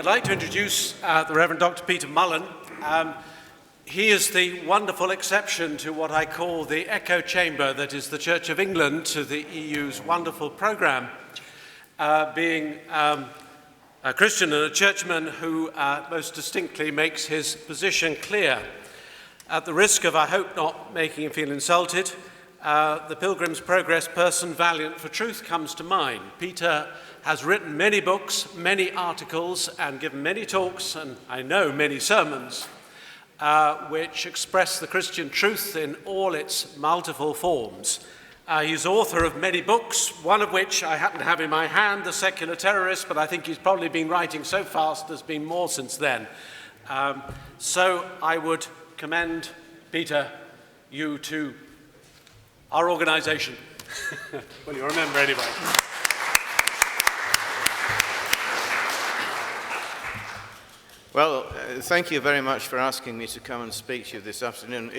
like to introduce the Reverend Dr. Peter Mullen. He is the wonderful exception to what I call the echo chamber that is the Church of England to the EU's wonderful programme, being a Christian and a churchman who most distinctly makes his position clear. At the risk of, I hope, not making him feel insulted, the Pilgrim's Progress person valiant for truth comes to mind. Peter has written many books, many articles, and given many talks, and I know many sermons, which express the Christian truth in all its multiple forms. He's author of many books, one of which I happen to have in my hand, The Secular Terrorist, but I think he's probably been writing so fast there's been more since then. So I would commend, Peter, you to our organisation. Well, you remember anyway. Well, thank you very much for asking me to come and speak to you this afternoon.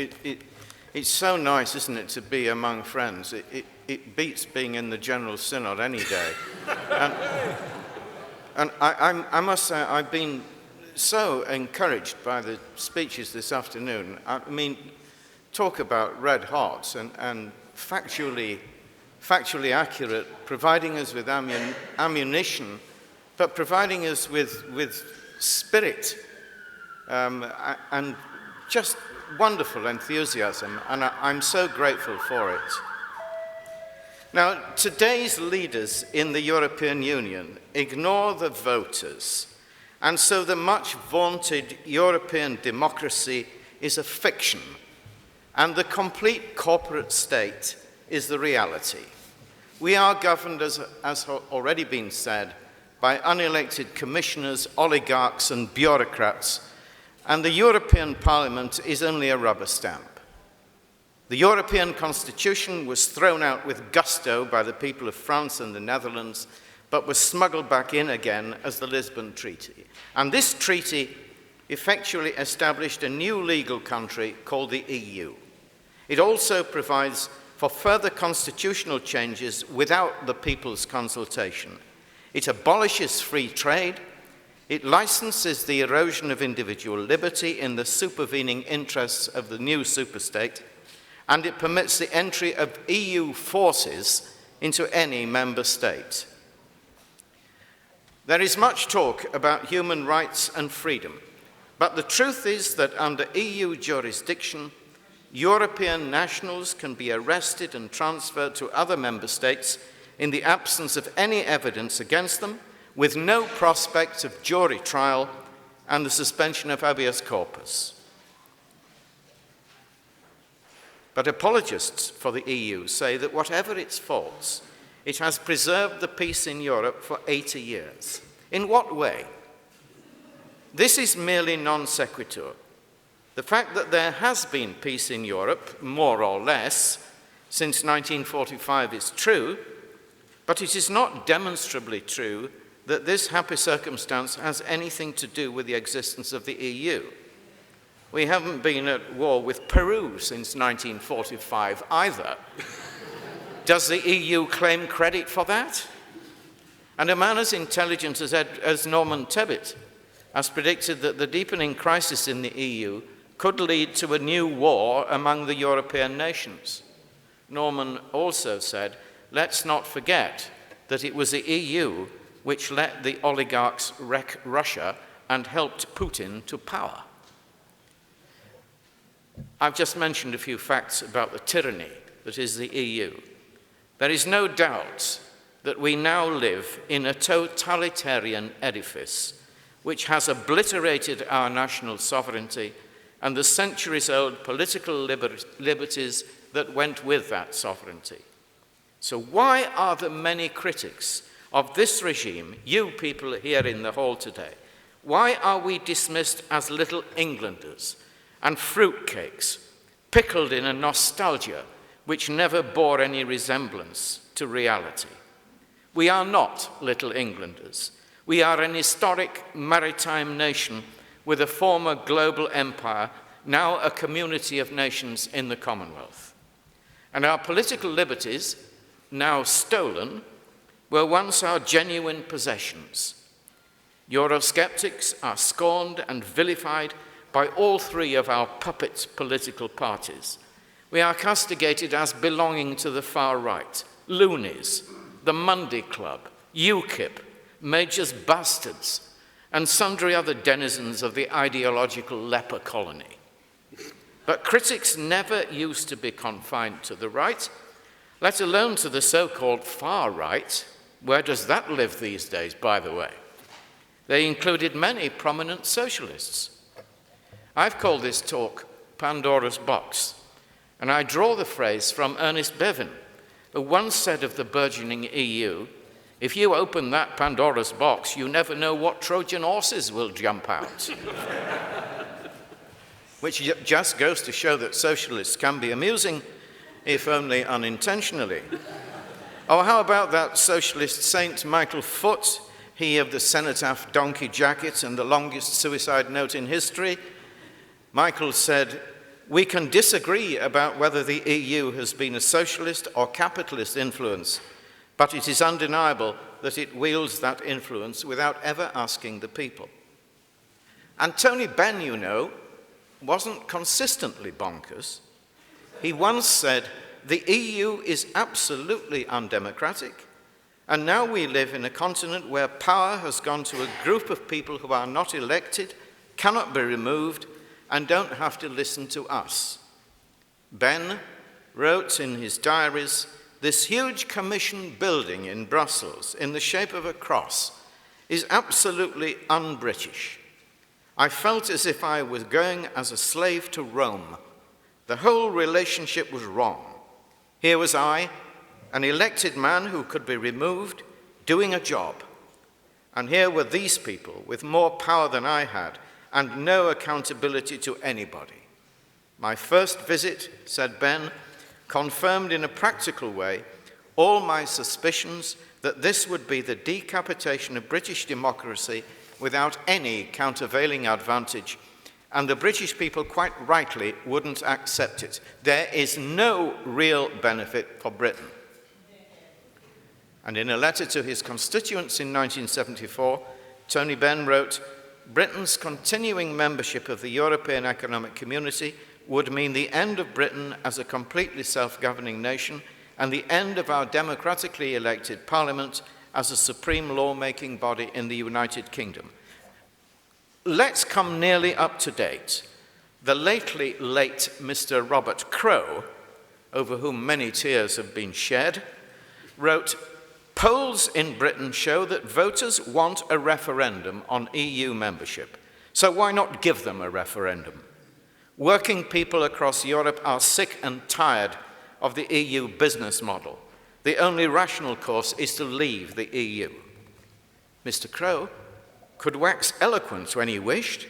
It's so nice, isn't it, to be among friends. It beats being in the General Synod any day. And I must say, I've been so encouraged by the speeches this afternoon. I mean, talk about red hot and factually accurate, providing us with ammunition, but providing us with spirit and just wonderful enthusiasm, and I'm so grateful for it. Now, today's leaders in the European Union ignore the voters, and so the much vaunted European democracy is a fiction, and the complete corporate state is the reality. We are governed, as has already been said, by unelected commissioners, oligarchs and bureaucrats, and the European Parliament is only a rubber stamp. The European Constitution was thrown out with gusto by the people of France and the Netherlands, but was smuggled back in again as the Lisbon Treaty. And this treaty effectually established a new legal country called the EU. It also provides for further constitutional changes without the people's consultation. It abolishes free trade, it licenses the erosion of individual liberty in the supervening interests of the new superstate, and it permits the entry of EU forces into any member state. There is much talk about human rights and freedom, but the truth is that under EU jurisdiction, European nationals can be arrested and transferred to other member states in the absence of any evidence against them, with no prospect of jury trial and the suspension of habeas corpus. But apologists for the EU say that whatever its faults, it has preserved the peace in Europe for 80 years. In what way? This is merely non sequitur. The fact that there has been peace in Europe, more or less, since 1945 is true, but it is not demonstrably true that this happy circumstance has anything to do with the existence of the EU. We haven't been at war with Peru since 1945 either. Does the EU claim credit for that? And a man as intelligent as Norman Tebbit has predicted that the deepening crisis in the EU could lead to a new war among the European nations. Norman also said, let's not forget that it was the EU which let the oligarchs wreck Russia and helped Putin to power. I've just mentioned a few facts about the tyranny that is the EU. There is no doubt that we now live in a totalitarian edifice which has obliterated our national sovereignty and the centuries-old political liberties that went with that sovereignty. So why are the many critics of this regime, you people here in the hall today, why are we dismissed as little Englanders and fruitcakes, pickled in a nostalgia which never bore any resemblance to reality? We are not little Englanders. We are an historic maritime nation with a former global empire, now a community of nations in the Commonwealth. And our political liberties, now stolen, were once our genuine possessions. Eurosceptics are scorned and vilified by all three of our puppet political parties. We are castigated as belonging to the far right, loonies, the Monday Club, UKIP, Major's bastards, and sundry other denizens of the ideological leper colony. But critics never used to be confined to the right, let alone to the so-called far right. Where does that live these days, by the way? They included many prominent socialists. I've called this talk Pandora's Box, and I draw the phrase from Ernest Bevin, who once said of the burgeoning EU, if you open that Pandora's box, you never know what Trojan horses will jump out. Which just goes to show that socialists can be amusing, if only unintentionally. Or how about that socialist Saint Michael Foot, he of the cenotaph donkey jacket and the longest suicide note in history? Michael said, "We can disagree about whether the EU has been a socialist or capitalist influence, but it is undeniable that it wields that influence without ever asking the people." And Tony Benn, you know, wasn't consistently bonkers. He once said, "The EU is absolutely undemocratic, and now we live in a continent where power has gone to a group of people who are not elected, cannot be removed, and don't have to listen to us." Ben wrote in his diaries, "This huge commission building in Brussels in the shape of a cross is absolutely un-British. I felt as if I was going as a slave to Rome. The whole relationship was wrong. Here was I, an elected man who could be removed, doing a job. And here were these people with more power than I had and no accountability to anybody. My first visit," said Ben, "confirmed in a practical way all my suspicions that this would be the decapitation of British democracy without any countervailing advantage, and the British people quite rightly wouldn't accept it. There is no real benefit for Britain." And in a letter to his constituents in 1974, Tony Benn wrote, "Britain's continuing membership of the European Economic Community would mean the end of Britain as a completely self-governing nation and the end of our democratically elected parliament as a supreme lawmaking body in the United Kingdom." Let's come nearly up to date. The lately late Mr. Robert Crow, over whom many tears have been shed, wrote, "Polls in Britain show that voters want a referendum on EU membership. So why not give them a referendum? Working people across Europe are sick and tired of the EU business model. The only rational course is to leave the EU." Mr. Crow could wax eloquent when he wished.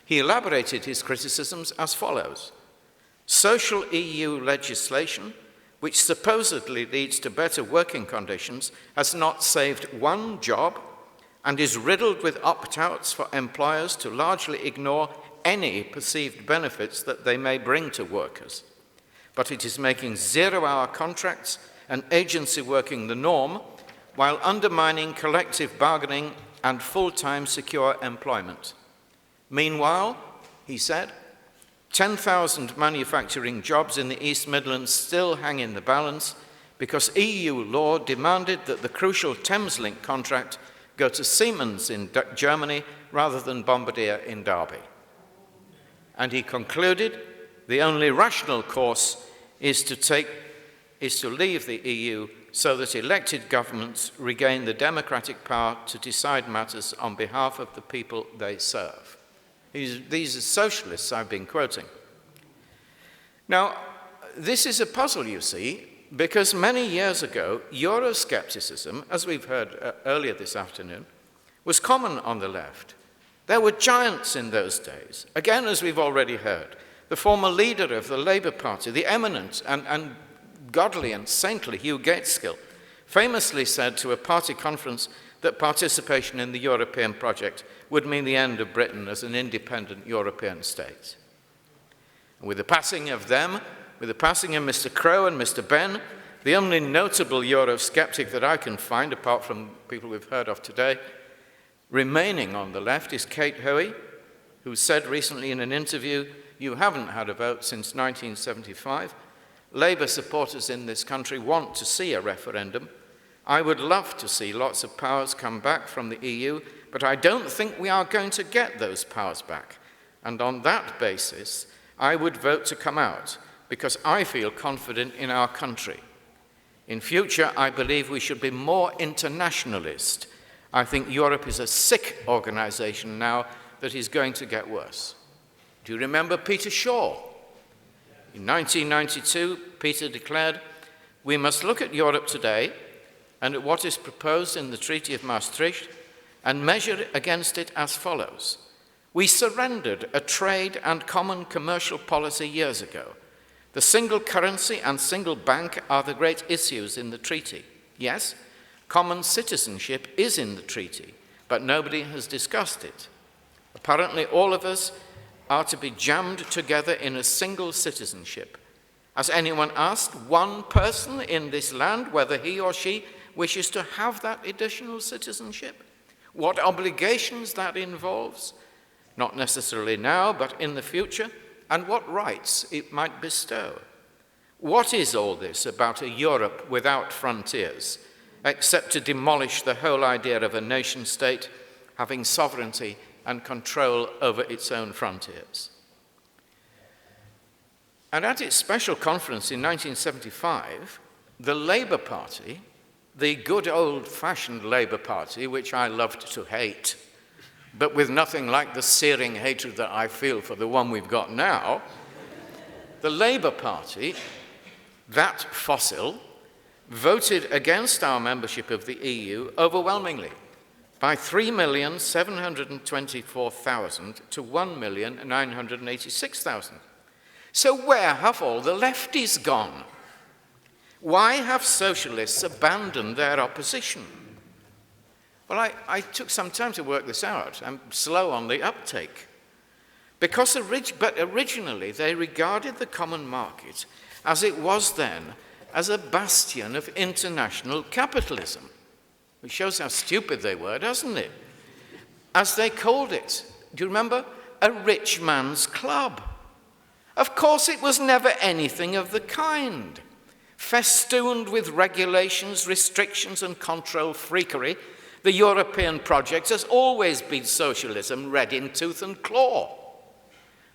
He elaborated his criticisms as follows. "Social EU legislation, which supposedly leads to better working conditions, has not saved one job and is riddled with opt-outs for employers to largely ignore any perceived benefits that they may bring to workers. But it is making zero-hour contracts and agency working the norm while undermining collective bargaining and full-time secure employment. Meanwhile," he said, 10,000 manufacturing jobs in the East Midlands still hang in the balance because EU law demanded that the crucial Thameslink contract go to Siemens in Germany rather than Bombardier in Derby." And he concluded, "The only rational course is to leave the EU so that elected governments regain the democratic power to decide matters on behalf of the people they serve." These are socialists I've been quoting. Now, this is a puzzle, you see, because many years ago, Euroscepticism, as we've heard earlier this afternoon, was common on the left. There were giants in those days. Again, as we've already heard, the former leader of the Labour Party, the eminent and godly and saintly Hugh Gateskill, famously said to a party conference that participation in the European project would mean the end of Britain as an independent European state. And with the passing of them, with the passing of Mr. Crow and Mr. Benn, the only notable Eurosceptic that I can find, apart from people we've heard of today, Remaining on the left is Kate Hoey, who said recently in an interview, "You haven't had a vote since 1975. Labour supporters in this country want to see a referendum. I would love to see lots of powers come back from the EU, but I don't think we are going to get those powers back. And on that basis, I would vote to come out because I feel confident in our country. In future, I believe we should be more internationalist. I think Europe is a sick organisation now that is going to get worse." Do you remember Peter Shaw? In 1992, Peter declared, "We must look at Europe today and at what is proposed in the Treaty of Maastricht and measure it against it as follows. We surrendered a trade and common commercial policy years ago. The single currency and single bank are the great issues in the treaty. Yes, common citizenship is in the treaty, but nobody has discussed it. Apparently, all of us are to be jammed together in a single citizenship. Has anyone asked one person in this land whether he or she wishes to have that additional citizenship? What obligations that involves? Not necessarily now, but in the future, and what rights it might bestow. What is all this about a Europe without frontiers, except to demolish the whole idea of a nation-state having sovereignty and control over its own frontiers?" And at its special conference in 1975, the Labour Party, the good old-fashioned Labour Party, which I loved to hate, but with nothing like the searing hatred that I feel for the one we've got now, the Labour Party, that fossil, voted against our membership of the EU overwhelmingly, by 3,724,000 to 1,986,000. So where have all the lefties gone? Why have socialists abandoned their opposition? Well, I took some time to work this out. I'm slow on the uptake. But originally they regarded the common market, as it was then, as a bastion of international capitalism. Which shows how stupid they were, doesn't it? As they called it, do you remember? A rich man's club. Of course, it was never anything of the kind. Festooned with regulations, restrictions, and control freakery, the European project has always been socialism red in tooth and claw,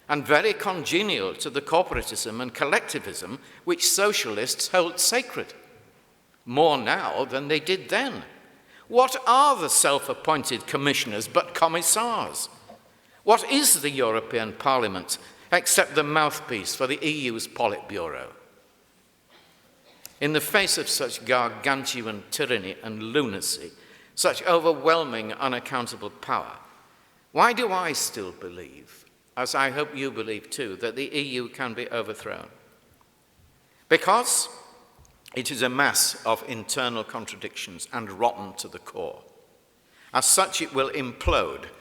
and very congenial to the corporatism and collectivism which socialists hold sacred, more now than they did then. What are the self-appointed commissioners but commissars? What is the European Parliament except the mouthpiece for the EU's Politburo? In the face of such gargantuan tyranny and lunacy, such overwhelming, unaccountable power, why do I still believe, as I hope you believe too, that the EU can be overthrown? Because it is a mass of internal contradictions and rotten to the core. As such, it will implode,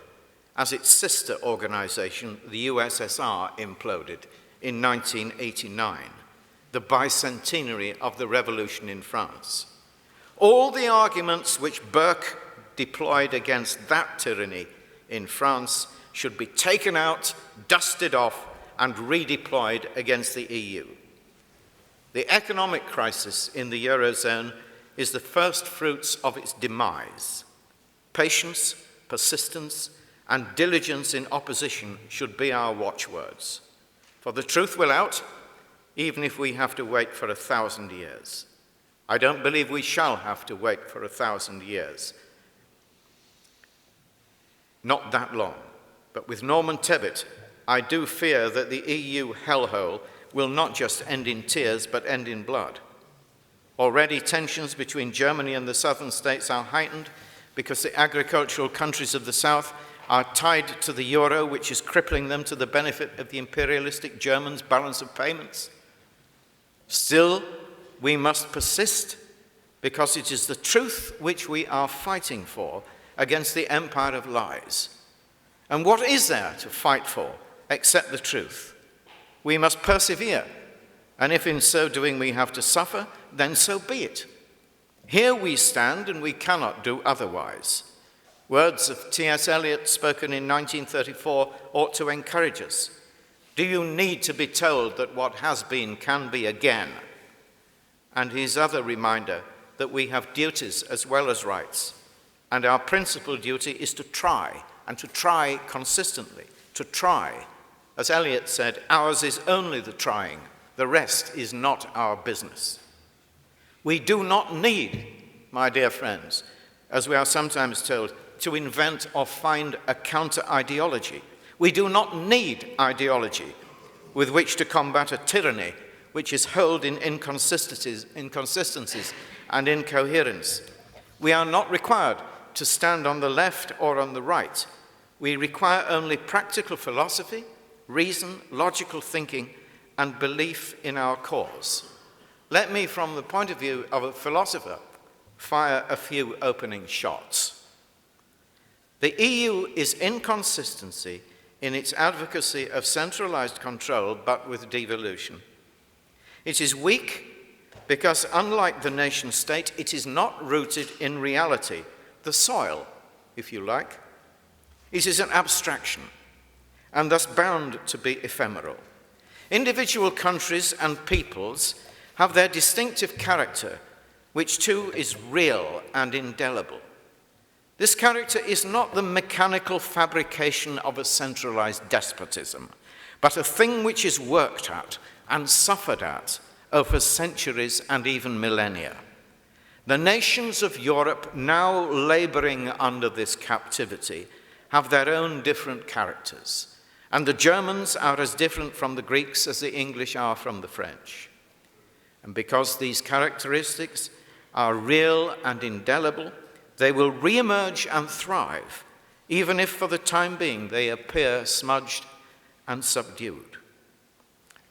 as its sister organization, the USSR, imploded in 1989, the bicentenary of the revolution in France. All the arguments which Burke deployed against that tyranny in France should be taken out, dusted off, and redeployed against the EU. The economic crisis in the Eurozone is the first fruits of its demise. Patience, persistence, and diligence in opposition should be our watchwords. For the truth will out, even if we have to wait for 1,000 years. I don't believe we shall have to wait for 1,000 years. Not that long. But with Norman Tebbit, I do fear that the EU hellhole will not just end in tears, but end in blood. Already tensions between Germany and the southern states are heightened because the agricultural countries of the south are tied to the euro, which is crippling them to the benefit of the imperialistic Germans' balance of payments. Still, we must persist because it is the truth which we are fighting for against the empire of lies. And what is there to fight for except the truth? We must persevere, and if in so doing we have to suffer, then so be it. Here we stand, and we cannot do otherwise. Words of T.S. Eliot spoken in 1934 ought to encourage us. Do you need to be told that what has been can be again? And his other reminder that we have duties as well as rights. And our principal duty is to try, and to try consistently, to try. As Eliot said, ours is only the trying. The rest is not our business. We do not need, my dear friends, as we are sometimes told, to invent or find a counter-ideology. We do not need ideology with which to combat a tyranny which is held in inconsistencies and incoherence. We are not required to stand on the left or on the right. We require only practical philosophy, reason, logical thinking, and belief in our cause. Let me, from the point of view of a philosopher, fire a few opening shots. The EU is inconsistency in its advocacy of centralized control, but with devolution. It is weak because, unlike the nation state, it is not rooted in reality, the soil, if you like. It is an abstraction, and thus bound to be ephemeral. Individual countries and peoples have their distinctive character, which too is real and indelible. This character is not the mechanical fabrication of a centralized despotism, but a thing which is worked at and suffered at over centuries and even millennia. The nations of Europe, now laboring under this captivity, have their own different characters, and the Germans are as different from the Greeks as the English are from the French. And because these characteristics are real and indelible, they will re-emerge and thrive, even if for the time being they appear smudged and subdued.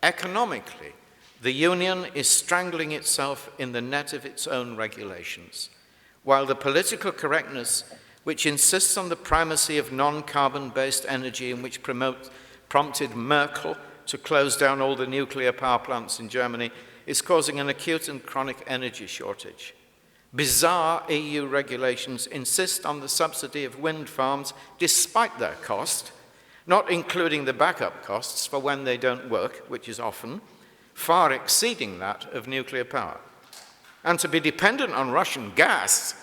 Economically, the Union is strangling itself in the net of its own regulations, while the political correctness which insists on the primacy of non-carbon-based energy and which prompted Merkel to close down all the nuclear power plants in Germany is causing an acute and chronic energy shortage. Bizarre EU regulations insist on the subsidy of wind farms despite their cost, not including the backup costs for when they don't work, which is often, far exceeding that of nuclear power. And to be dependent on Russian gas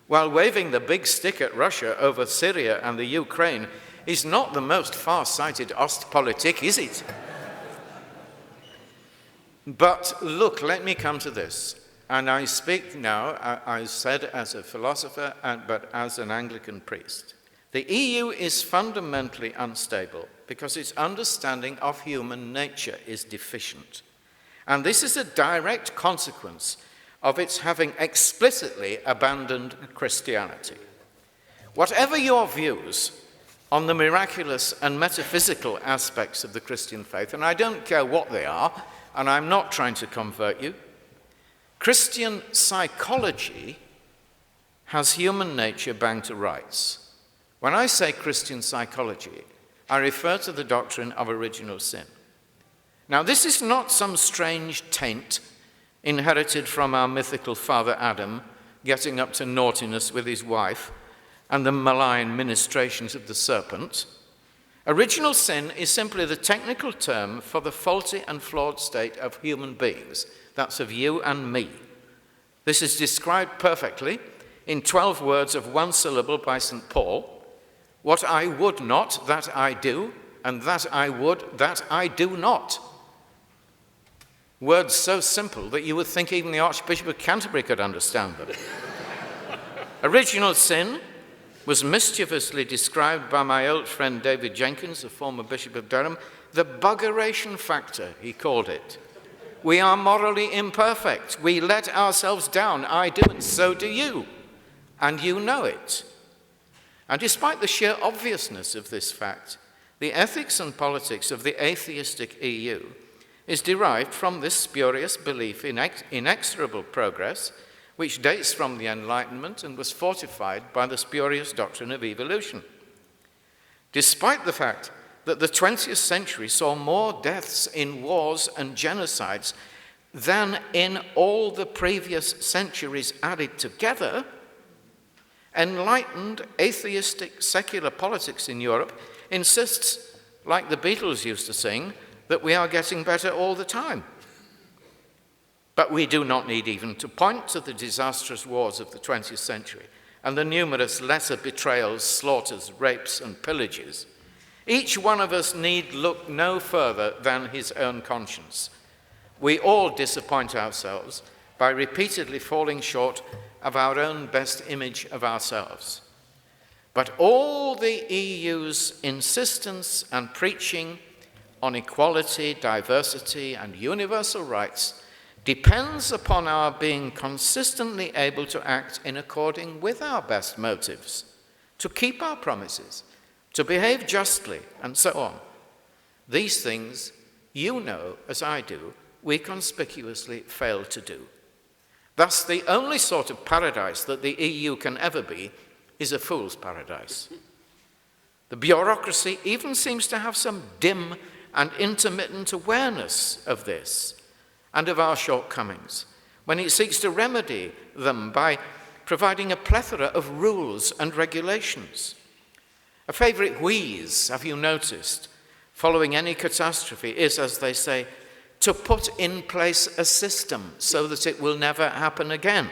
while waving the big stick at Russia over Syria and the Ukraine is not the most far-sighted Ostpolitik, is it? But look, let me come to this. And I speak now, I said as a philosopher, but as an Anglican priest. The EU is fundamentally unstable because its understanding of human nature is deficient. And this is a direct consequence of its having explicitly abandoned Christianity. Whatever your views on the miraculous and metaphysical aspects of the Christian faith, and I don't care what they are, and I'm not trying to convert you, Christian psychology has human nature banged to rights. When I say Christian psychology, I refer to the doctrine of original sin. Now, this is not some strange taint inherited from our mythical father Adam getting up to naughtiness with his wife and the malign ministrations of the serpent. Original sin is simply the technical term for the faulty and flawed state of human beings. That's of you and me. This is described perfectly in 12 words of one syllable by St. Paul. What I would not, that I do, and that I would, that I do not. Words so simple that you would think even the Archbishop of Canterbury could understand them. Original sin was mischievously described by my old friend David Jenkins, the former Bishop of Durham, the buggeration factor, he called it. We are morally imperfect. We let ourselves down. I do, and so do you. And you know it. And despite the sheer obviousness of this fact, the ethics and politics of the atheistic EU is derived from this spurious belief in inexorable progress, which dates from the Enlightenment and was fortified by the spurious doctrine of evolution. Despite the fact that the 20th century saw more deaths in wars and genocides than in all the previous centuries added together, Enlightened, atheistic, secular politics in Europe insists, like the Beatles used to sing, that we are getting better all the time. But we do not need even to point to the disastrous wars of the 20th century and the numerous lesser betrayals, slaughters, rapes, and pillages. Each one of us need look no further than his own conscience. We all disappoint ourselves by repeatedly falling short of our own best image of ourselves. But all the EU's insistence and preaching on equality, diversity, and universal rights depends upon our being consistently able to act in according with our best motives, to keep our promises, to behave justly, and so on. These things, you know, as I do, we conspicuously fail to do. Thus, the only sort of paradise that the EU can ever be is a fool's paradise. The bureaucracy even seems to have some dim and intermittent awareness of this and of our shortcomings when it seeks to remedy them by providing a plethora of rules and regulations. A favorite wheeze, have you noticed, following any catastrophe is, as they say, to put in place a system so that it will never happen again.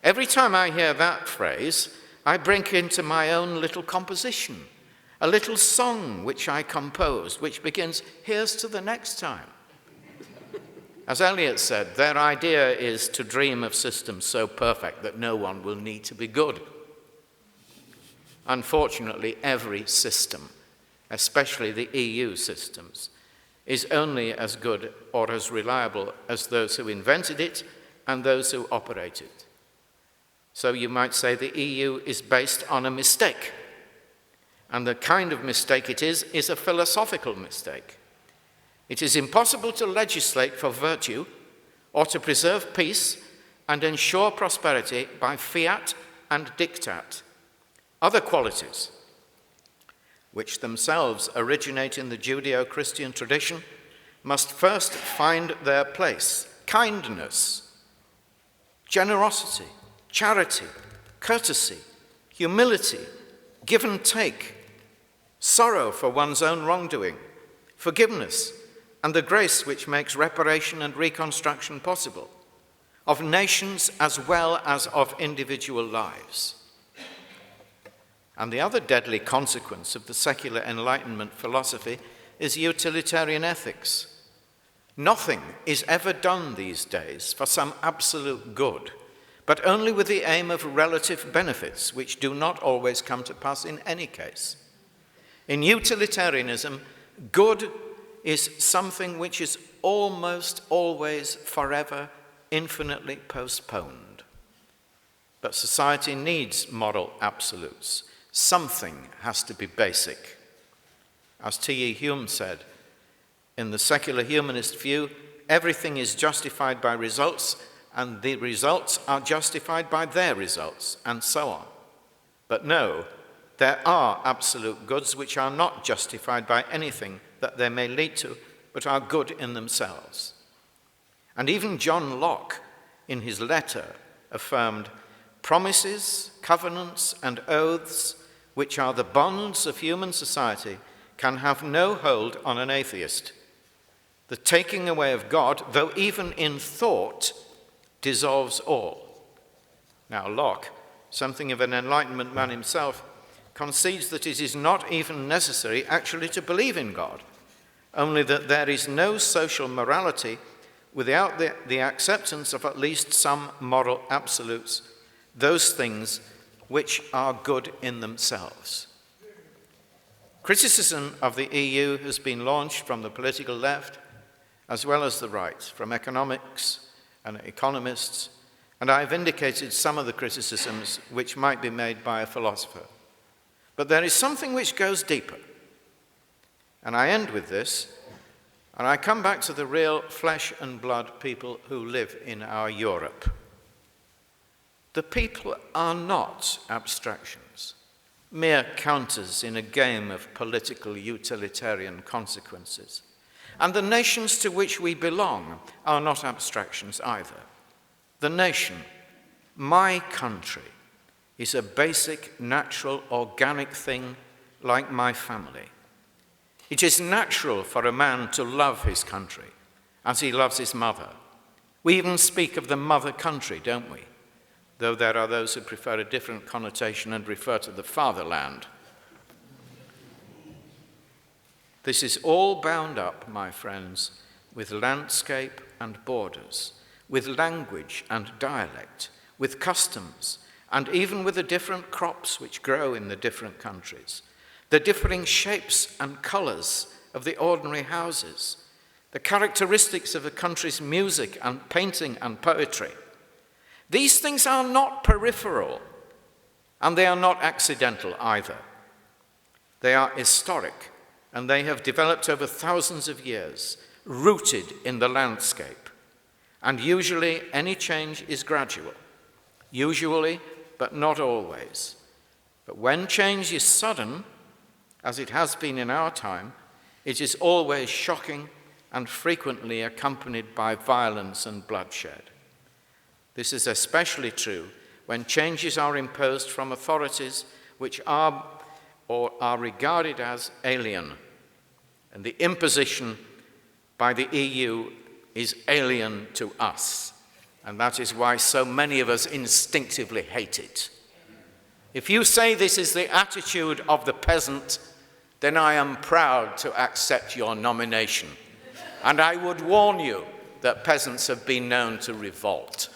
Every time I hear that phrase, I break into my own little composition, a little song which I composed, which begins, "Here's to the next time." As Eliot said, their idea is to dream of systems so perfect that no one will need to be good. Unfortunately, every system, especially the EU systems, is only as good or as reliable as those who invented it and those who operate it. So you might say the EU is based on a mistake, and the kind of mistake it is a philosophical mistake. It is impossible to legislate for virtue or to preserve peace and ensure prosperity by fiat and diktat. Other qualities, which themselves originate in the Judeo-Christian tradition, must first find their place. Kindness, generosity, charity, courtesy, humility, give and take, sorrow for one's own wrongdoing, forgiveness, and the grace which makes reparation and reconstruction possible, of nations as well as of individual lives. And the other deadly consequence of the secular Enlightenment philosophy is utilitarian ethics. Nothing is ever done these days for some absolute good, but only with the aim of relative benefits, which do not always come to pass in any case. In utilitarianism, good is something which is almost always forever infinitely postponed. But society needs moral absolutes. Something has to be basic. As T.E. Hume said, in the secular humanist view, everything is justified by results, and the results are justified by their results, and so on. But no, there are absolute goods which are not justified by anything that they may lead to, but are good in themselves. And even John Locke, in his letter, affirmed, "Promises, covenants, and oaths, which are the bonds of human society, can have no hold on an atheist. The taking away of God, though even in thought, dissolves all." Now Locke, something of an Enlightenment man himself, concedes that it is not even necessary actually to believe in God, only that there is no social morality without the acceptance of at least some moral absolutes, those things which are good in themselves. Criticism of the EU has been launched from the political left as well as the right, from economics and economists, and I have indicated some of the criticisms which might be made by a philosopher. But there is something which goes deeper. And I end with this, and I come back to the real flesh and blood people who live in our Europe. The people are not abstractions, mere counters in a game of political utilitarian consequences. And the nations to which we belong are not abstractions either. The nation, my country, is a basic, natural, organic thing like my family. It is natural for a man to love his country as he loves his mother. We even speak of the mother country, don't we? Though there are those who prefer a different connotation and refer to the fatherland. This is all bound up, my friends, with landscape and borders, with language and dialect, with customs, and even with the different crops which grow in the different countries, the differing shapes and colours of the ordinary houses, the characteristics of a country's music and painting and poetry. These things are not peripheral, and they are not accidental either. They are historic, and they have developed over thousands of years, rooted in the landscape. And usually any change is gradual. Usually, but not always. But when change is sudden, as it has been in our time, it is always shocking and frequently accompanied by violence and bloodshed. This is especially true when changes are imposed from authorities which are or are regarded as alien, and the imposition by the EU is alien to us, and that is why so many of us instinctively hate it. If you say this is the attitude of the peasant, then I am proud to accept your nomination. And I would warn you that peasants have been known to revolt.